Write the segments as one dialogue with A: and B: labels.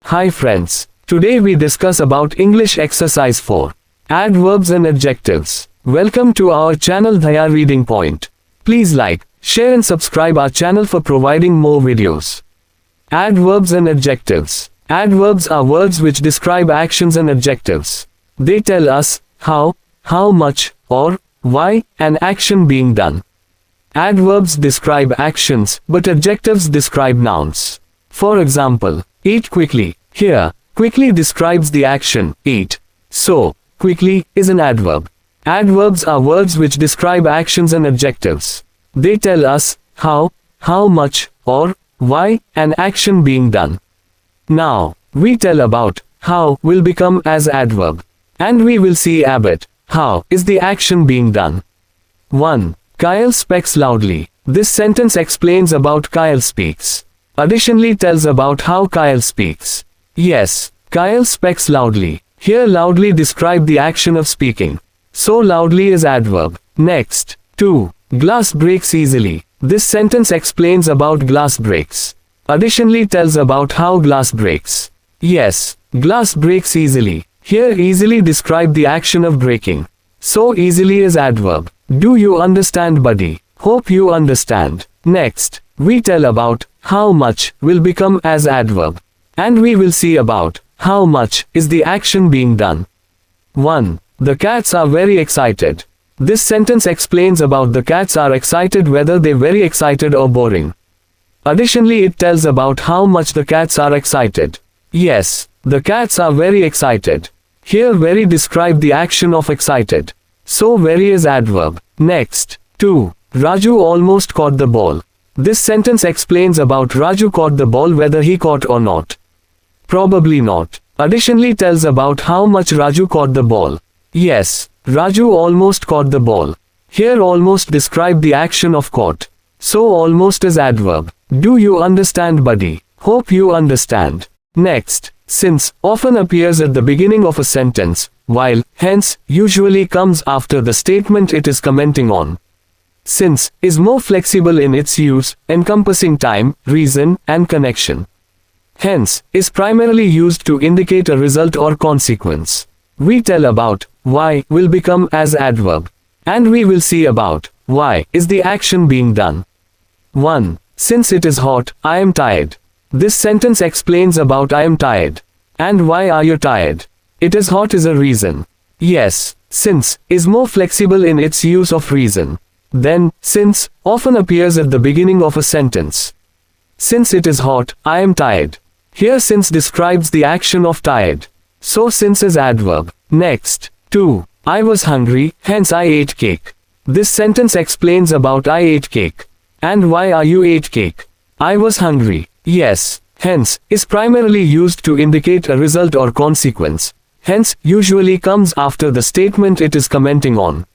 A: Hi friends, today we discuss about English exercise 4, adverbs and adjectives. Welcome to our channel Dhaya Reading Point. Please like, share and subscribe our channel for providing more videos. Adverbs and adjectives. Adverbs are words which describe actions and adjectives. They tell us how much, or why an action being done. Adverbs describe actions, but adjectives describe nouns. For example, eat quickly. Here, quickly describes the action, eat. So, quickly is an adverb. Adverbs are words which describe actions and adjectives. They tell us how much, or why an action being done. Now, we tell about how will become as adverb. And we will see about how is the action being done. 1. Kyle speaks loudly. This sentence explains about Kyle speaks. Additionally tells about how Kyle speaks. Yes, Kyle speaks loudly. Here loudly describe the action of speaking. So loudly is adverb. Next. 2. Glass breaks easily. This sentence explains about glass breaks. Additionally tells about how glass breaks. Yes, glass breaks easily. Here easily describe the action of breaking. So easily is adverb. Do you understand, buddy? Hope you understand. Next, we tell about how much will become as adverb. And we will see about how much is the action being done. 1. The cats are very excited. This sentence explains about the cats are excited, whether they're very excited or boring. Additionally it tells about how much the cats are excited. Yes, the cats are very excited. Here very describe the action of excited. So very is adverb. Next. 2. Raju almost caught the ball. This sentence explains about Raju caught the ball, whether he caught or not. Probably not. Additionally tells about how much Raju caught the ball. Yes, Raju almost caught the ball. Here almost describe the action of caught. So almost is adverb. Do you understand, buddy? Hope you understand. Next. Since often appears at the beginning of a sentence, while hence usually comes after the statement it is commenting on. Since is more flexible in its use, encompassing time, reason, and connection. Hence is primarily used to indicate a result or consequence. We tell about why will become as adverb. And we will see about why is the action being done. 1. Since it is hot, I am tired. This sentence explains about I am tired. And why are you tired? It is hot is a reason. Yes, since is more flexible in its use of reason. Then, since often appears at the beginning of a sentence. Since it is hot, I am tired. Here since describes the action of tired. So since is adverb. Next. 2. I was hungry, hence I ate cake. This sentence explains about I ate cake. And why are you ate cake? I was hungry. Yes, hence is primarily used to indicate a result or consequence. Hence usually comes after the statement it is commenting on.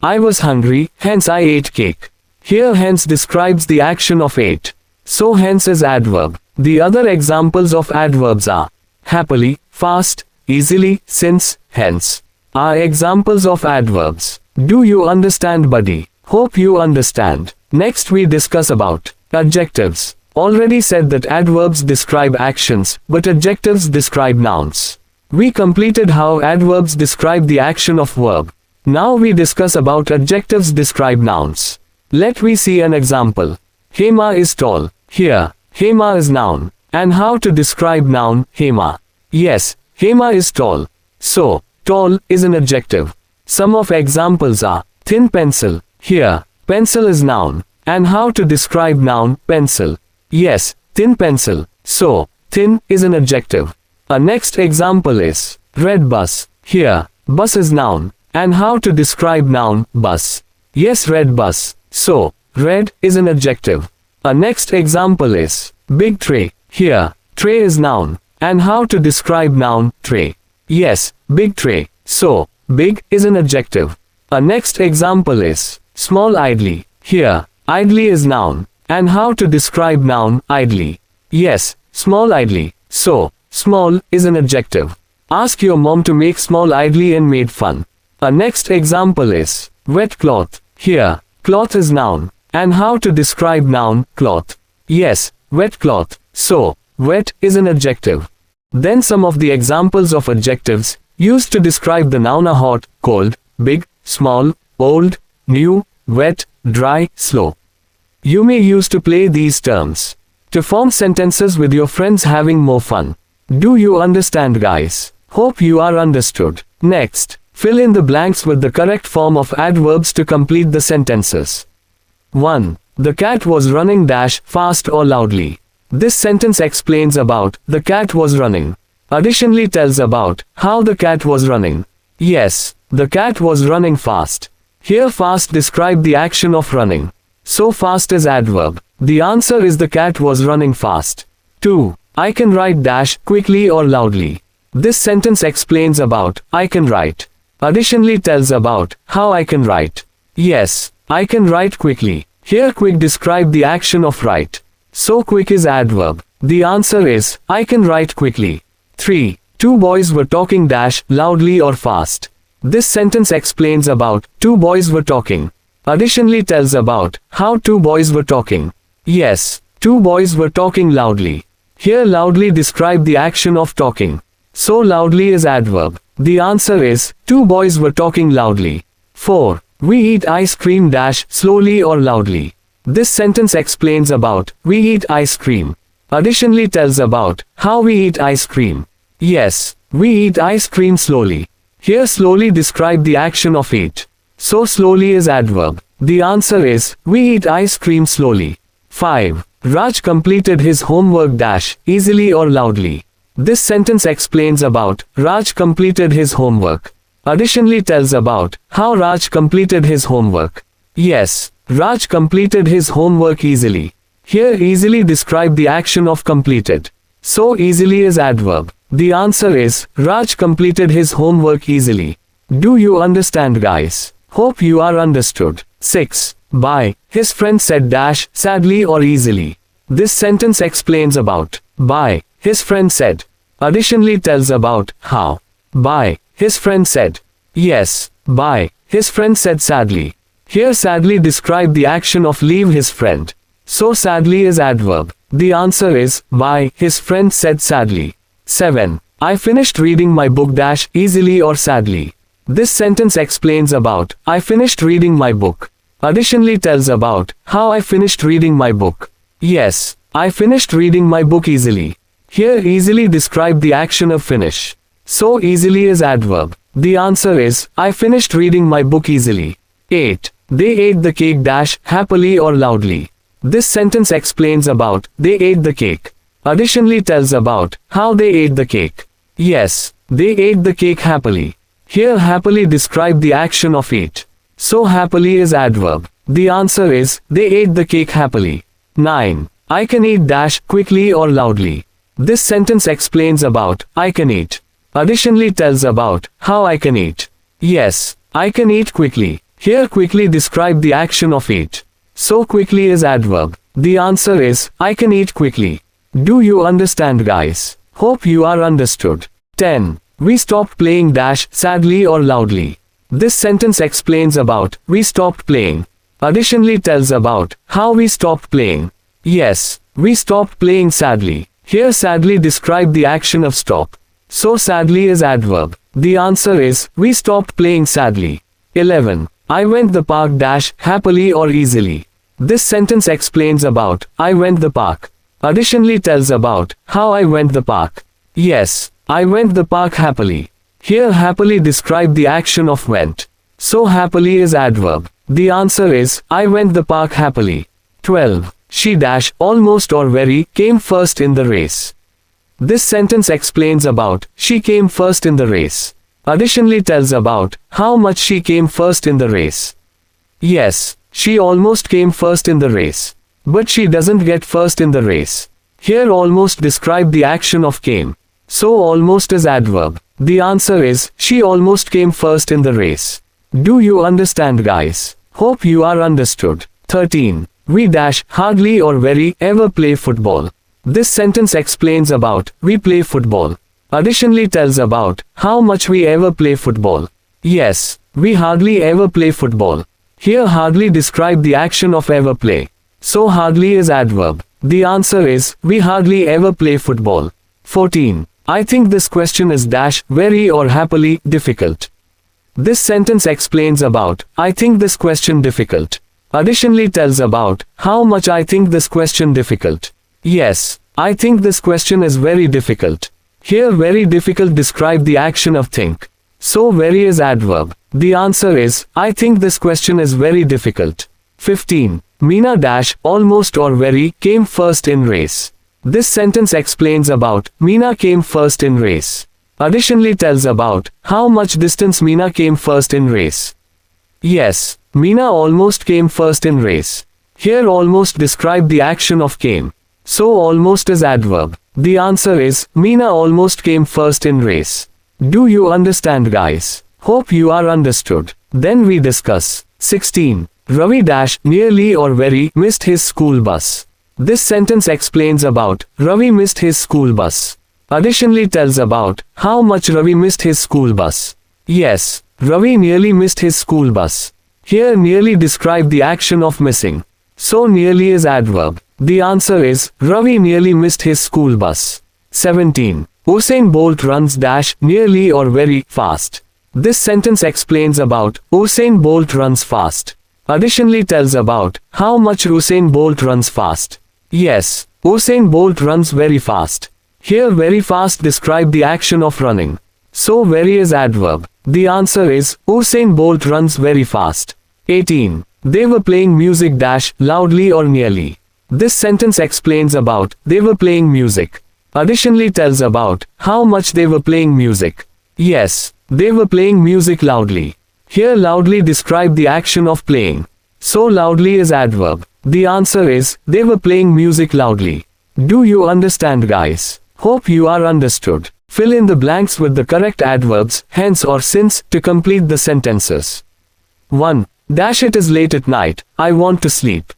A: I was hungry, hence I ate cake. Here hence describes the action of ate. So hence is adverb. The other examples of adverbs are happily, fast, easily, since, hence are examples of adverbs. Do you understand, buddy? Hope you understand. Next we discuss about adjectives. Already said that adverbs describe actions, but adjectives describe nouns. We completed how adverbs describe the action of verb. Now we discuss about adjectives describe nouns. Let me see an example. Hema is tall. Here, Hema is noun. And how to describe noun, Hema. Yes, Hema is tall. So, tall is an adjective. Some of examples are thin pencil. Here, pencil is noun. And how to describe noun, pencil. Yes, thin pencil. So, thin is an adjective. A next example is red bus. Here, bus is noun. And how to describe noun, bus. Yes, red bus. So, red is an adjective. A next example is big tray. Here, tray is noun. And how to describe noun, tray. Yes, big tray. So, big is an adjective. A next example is small idly. Here, idly is noun. And how to describe noun, idly. Yes, small idly. So, small is an adjective. Ask your mom to make small idly and made fun. A next example is wet cloth. Here, cloth is noun. And how to describe noun, cloth. Yes, wet cloth. So, wet is an adjective. Then some of the examples of adjectives used to describe the noun are hot, cold, big, small, old, new, wet, dry, slow. You may use to play these terms to form sentences with your friends having more fun. Do you understand, guys? Hope you are understood. Next, fill in the blanks with the correct form of adverbs to complete the sentences. 1. The cat was running dash fast or loudly. This sentence explains about the cat was running. Additionally tells about how the cat was running. Yes, the cat was running fast. Here fast describe the action of running. So fast is adverb. The answer is the cat was running fast. 2. I can write dash quickly or loudly. This sentence explains about I can write. Additionally tells about how I can write. Yes, I can write quickly. Here quick describe the action of write. So quick is adverb. The answer is I can write quickly. 3. Two boys were talking dash loudly or fast. This sentence explains about two boys were talking. Additionally tells about how two boys were talking. Yes, two boys were talking loudly. Here loudly describe the action of talking. So loudly is adverb. The answer is two boys were talking loudly. 4. We eat ice cream dash slowly or loudly. This sentence explains about we eat ice cream. Additionally tells about how we eat ice cream. Yes, we eat ice cream slowly. Here slowly describe the action of eat. So slowly is adverb. The answer is we eat ice cream slowly. 5. Raj completed his homework dash easily or loudly. This sentence explains about Raj completed his homework. Additionally tells about how Raj completed his homework. Yes, Raj completed his homework easily. Here easily describe the action of completed. So easily is adverb. The answer is Raj completed his homework easily. Do you understand, guys? Hope you are understood. 6. By his friend said dash sadly or easily. This sentence explains about by his friend said. Additionally tells about how by his friend said. Yes, by his friend said sadly. Here sadly describe the action of leave his friend. So sadly is adverb. The answer is by his friend said sadly. 7. I finished reading my book dash easily or sadly. This sentence explains about I finished reading my book. Additionally tells about how I finished reading my book. Yes, I finished reading my book easily. Here easily describe the action of finish. So easily is adverb. The answer is I finished reading my book easily. 8. They ate the cake dash happily or loudly. This sentence explains about they ate the cake. Additionally tells about how they ate the cake. Yes, they ate the cake happily. Here happily describe the action of eat. So happily is adverb. The answer is they ate the cake happily. 9. I can eat dash quickly or loudly. This sentence explains about I can eat. Additionally tells about how I can eat. Yes, I can eat quickly. Here quickly describe the action of eat. So quickly is adverb. The answer is I can eat quickly. Do you understand, guys? Hope you are understood. 10. We stopped playing dash sadly or loudly. This sentence explains about we stopped playing. Additionally tells about how we stopped playing. Yes, we stopped playing sadly. Here sadly describe the action of stop. So sadly is adverb. The answer is we stopped playing sadly. 11. I went the park dash happily or easily. This sentence explains about I went the park. Additionally tells about how I went the park. Yes, I went the park happily. Here happily describe the action of went. So happily is adverb. The answer is I went the park happily. 12. She dash almost or very came first in the race. This sentence explains about she came first in the race. Additionally tells about how much she came first in the race. Yes, she almost came first in the race. But she doesn't get first in the race. Here almost describe the action of came. So almost is adverb. The answer is she almost came first in the race. Do you understand, guys? Hope you are understood. 13. We dash hardly or very ever play football. This sentence explains about we play football. Additionally tells about how much we ever play football. Yes, we hardly ever play football. Here hardly describe the action of ever play. So hardly is adverb. The answer is we hardly ever play football. 14. I think this question is dash very or happily difficult. This sentence explains about I think this question difficult. Additionally tells about how much I think this question difficult. Yes, I think this question is very difficult. Here very difficult describe the action of think. So very is adverb. The answer is I think this question is very difficult. 15. Meena dash almost or very came first in race. This sentence explains about Meena came first in race. Additionally tells about how much distance Meena came first in race. Yes, Meena almost came first in race. Here almost describe the action of came. So almost is adverb. The answer is Meena almost came first in race. Do you understand, guys? Hope you are understood. Then we discuss. 16. Ravi dash nearly or very missed his school bus. This sentence explains about Ravi missed his school bus. Additionally tells about how much Ravi missed his school bus. Yes, Ravi nearly missed his school bus. Here nearly describe the action of missing. So nearly is adverb. The answer is Ravi nearly missed his school bus. 17. Usain Bolt runs dash nearly or very fast. This sentence explains about Usain Bolt runs fast. Additionally tells about how much Usain Bolt runs fast. Yes, Usain Bolt runs very fast. Here very fast describe the action of running. So very is adverb. The answer is Usain Bolt runs very fast. 18. They were playing music dash loudly or nearly. This sentence explains about they were playing music. Additionally tells about how much they were playing music. Yes, they were playing music loudly. Here loudly describe the action of playing. So loudly is adverb. The answer is they were playing music loudly. Do you understand, guys? Hope you are understood. Fill in the blanks with the correct adverbs, hence or since, to complete the sentences. 1. Dash it is late at night, I want to sleep.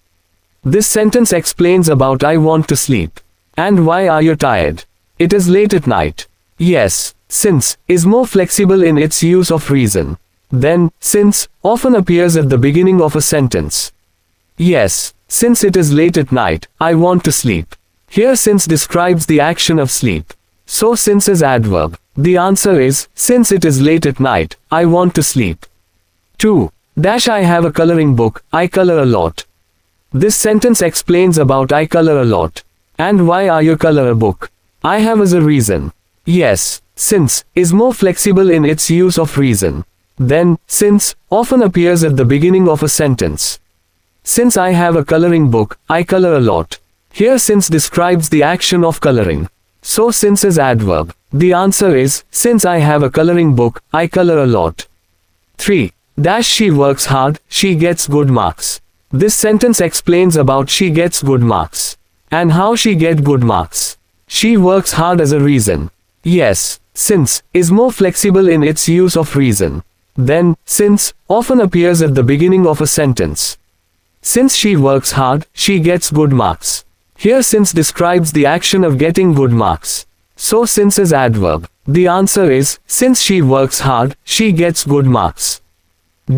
A: This sentence explains about I want to sleep. And why are you tired? It is late at night. Yes, since is more flexible in its use of reason. Then, since often appears at the beginning of a sentence. Yes, since it is late at night, I want to sleep. Here since describes the action of sleep. So since is adverb. The answer is, since it is late at night, I want to sleep. 2. Dash I have a coloring book, I color a lot. This sentence explains about I color a lot. And why are you color a book? I have as a reason. Yes, since is more flexible in its use of reason. Then, since often appears at the beginning of a sentence. Since I have a coloring book, I color a lot. Here since describes the action of coloring. So since is adverb. The answer is, since I have a coloring book, I color a lot. 3. Dash she works hard, she gets good marks. This sentence explains about she gets good marks. And how she get good marks. She works hard as a reason. Yes, since is more flexible in its use of reason. Then, since often appears at the beginning of a sentence. Since she works hard, she gets good marks. Here since describes the action of getting good marks. So since is adverb. The answer is, since she works hard, she gets good marks.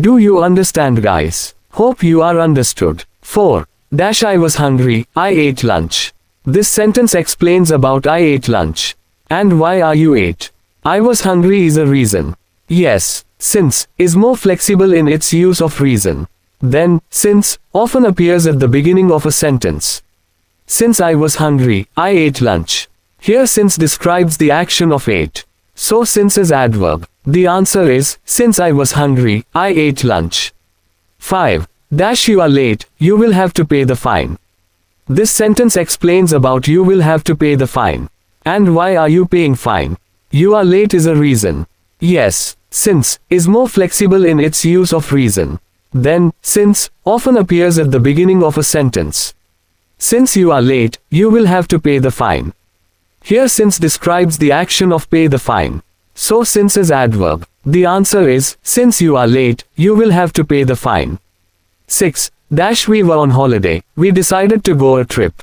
A: Do you understand, guys? Hope you are understood. 4. Dash I was hungry, I ate lunch. This sentence explains about I ate lunch. And why are you ate? I was hungry is a reason. Yes, since is more flexible in its use of reason. Then, since often appears at the beginning of a sentence. Since I was hungry, I ate lunch. Here since describes the action of ate. So since is adverb. The answer is, since I was hungry, I ate lunch. 5. Dash you are late, you will have to pay the fine. This sentence explains about you will have to pay the fine. And why are you paying fine? You are late is a reason. Yes, since is more flexible in its use of reason. Then, since often appears at the beginning of a sentence. Since you are late, you will have to pay the fine. Here since describes the action of pay the fine. So since is adverb. The answer is, since you are late, you will have to pay the fine. 6. Dash we were on holiday, we decided to go a trip.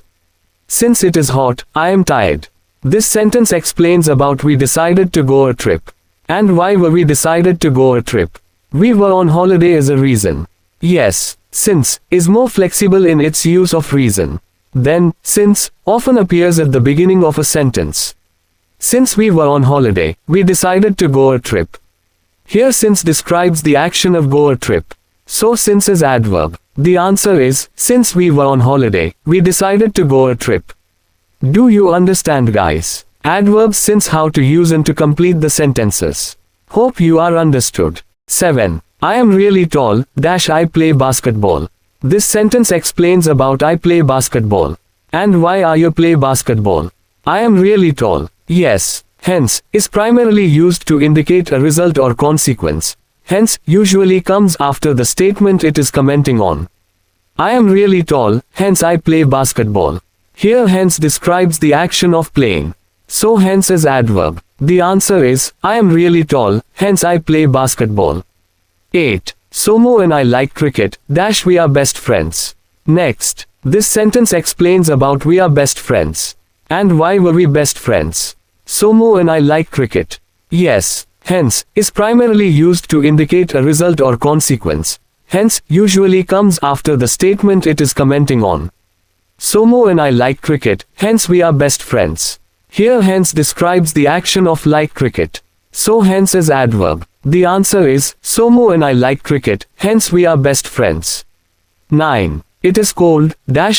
A: Since it is hot, I am tired. This sentence explains about we decided to go a trip. And why were we decided to go a trip? We were on holiday as a reason. Yes, since is more flexible in its use of reason. Then, since often appears at the beginning of a sentence. Since we were on holiday, we decided to go a trip. Here since describes the action of go a trip. So since is adverb. The answer is, since we were on holiday, we decided to go a trip. Do you understand, guys? Adverbs since how to use and to complete the sentences. Hope you are understood. 7. I am really tall, I play basketball. This sentence explains about I play basketball. And why are you play basketball? I am really tall. Yes. Hence, is primarily used to indicate a result or consequence. Hence, usually comes after the statement it is commenting on. I am really tall, hence I play basketball. Here hence describes the action of playing. So hence is adverb. The answer is, I am really tall, hence I play basketball. 8. Somo and I like cricket, we are best friends. Next, this sentence explains about we are best friends. And why were we best friends? Somo and I like cricket. Yes. Hence, is primarily used to indicate a result or consequence. Hence, usually comes after the statement it is commenting on. Somo and I like cricket, hence we are best friends. Here hence describes the action of like cricket. So hence is adverb. The answer is, Somo and I like cricket, hence we are best friends. 9. It is cold,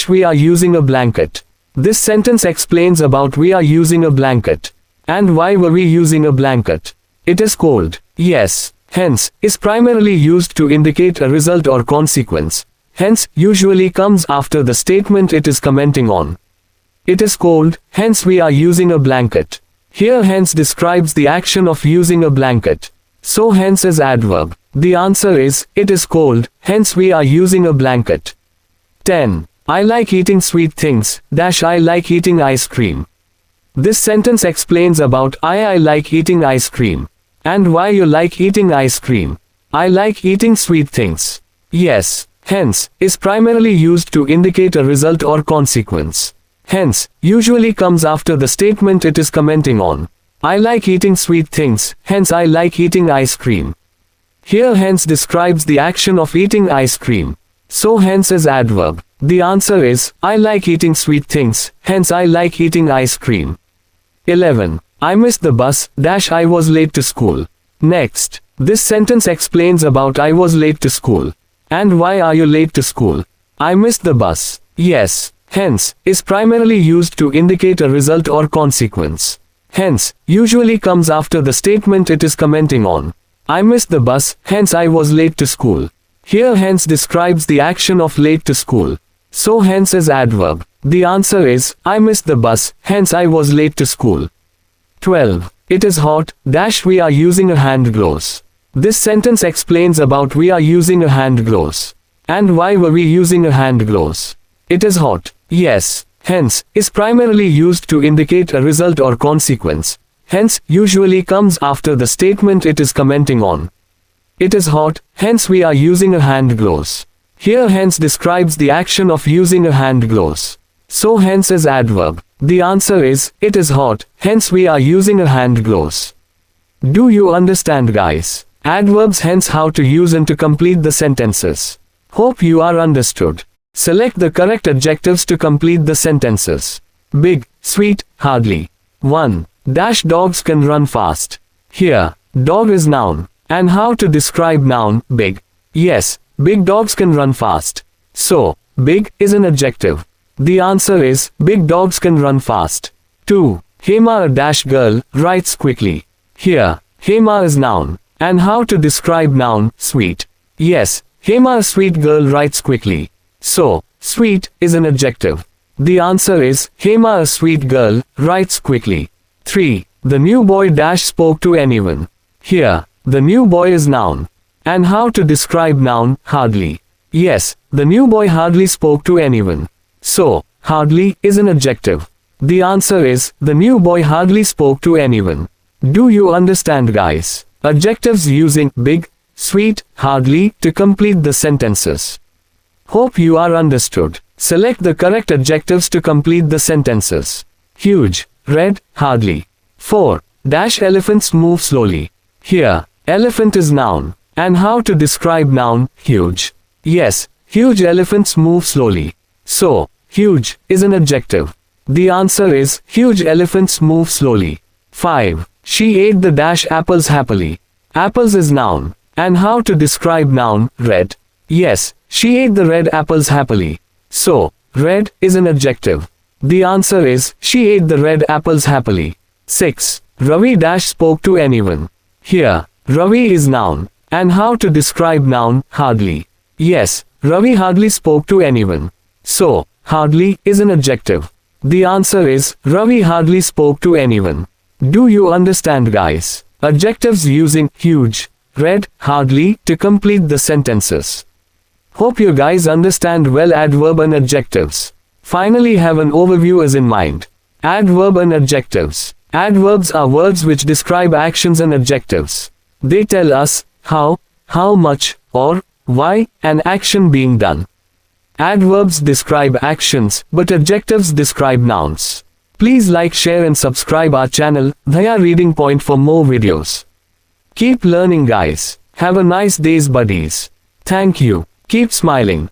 A: we are using a blanket. This sentence explains about we are using a blanket. And why were we using a blanket? It is cold. Yes. Hence, is primarily used to indicate a result or consequence. Hence, usually comes after the statement it is commenting on. It is cold, hence we are using a blanket. Here hence describes the action of using a blanket. So hence is adverb. The answer is, it is cold, hence we are using a blanket. 10. I like eating sweet things, I like eating ice cream. This sentence explains about I like eating ice cream. And why you like eating ice cream. I like eating sweet things. Yes. Hence, is primarily used to indicate a result or consequence. Hence, usually comes after the statement it is commenting on. I like eating sweet things, hence I like eating ice cream. Here hence describes the action of eating ice cream. So hence is adverb. The answer is, I like eating sweet things, hence I like eating ice cream. 11. I missed the bus, I was late to school. Next, this sentence explains about I was late to school. And why are you late to school? I missed the bus. Yes. Hence, is primarily used to indicate a result or consequence. Hence, usually comes after the statement it is commenting on. I missed the bus, hence I was late to school. Here hence describes the action of late to school. So hence is adverb. The answer is, I missed the bus, hence I was late to school. 12. It is hot, we are using a hand gloves. This sentence explains about we are using a hand gloves. And why were we using a hand gloves? It is hot. Yes. Hence, is primarily used to indicate a result or consequence. Hence, usually comes after the statement it is commenting on. It is hot, hence we are using a hand gloves. Here hence describes the action of using a hand gloves. So hence is adverb. The answer is, it is hot, hence we are using a hand gloves. Do you understand, guys? Adverbs hence how to use and to complete the sentences. Hope you are understood. Select the correct adjectives to complete the sentences. Big, sweet, hardly. 1. Dogs can run fast. Here, dog is noun. And how to describe noun, big. Yes, big dogs can run fast. So, big is an adjective. The answer is, big dogs can run fast. 2. Hema a girl, writes quickly. Here, Hema is noun. And how to describe noun, sweet. Yes, Hema a sweet girl writes quickly. So, sweet is an adjective. The answer is, Hema a sweet girl, writes quickly. 3. The new boy spoke to anyone. Here, the new boy is noun. And how to describe noun, hardly. Yes, the new boy hardly spoke to anyone. So, hardly is an adjective. The answer is, the new boy hardly spoke to anyone. Do you understand, guys? Adjectives using big, sweet, hardly to complete the sentences. Hope you are understood. Select the correct adjectives to complete the sentences. Huge, red, hardly. 4. Elephants move slowly. Here, elephant is noun. And how to describe noun, huge. Yes, huge elephants move slowly. So, huge is an adjective. The answer is, huge elephants move slowly. 5. She ate the dash apples happily. Apples is noun. And how to describe noun, red? Yes, she ate the red apples happily. So, red is an adjective. The answer is, she ate the red apples happily. 6. Ravi dash spoke to anyone. Here, Ravi is noun. And how to describe noun, hardly? Yes, Ravi hardly spoke to anyone. So, hardly is an adjective. The answer is, Ravi hardly spoke to anyone. Do you understand, guys? Adjectives using huge, red, hardly to complete the sentences. Hope you guys understand well adverb and adjectives. Finally, have an overview as in mind. Adverb and adjectives. Adverbs are words which describe actions, and adjectives. They tell us how much, or why an action being done. Adverbs describe actions, but adjectives describe nouns. Please like, share and subscribe our channel, Dhaya Reading Point, for more videos. Keep learning, guys. Have a nice day, buddies. Thank you. Keep smiling.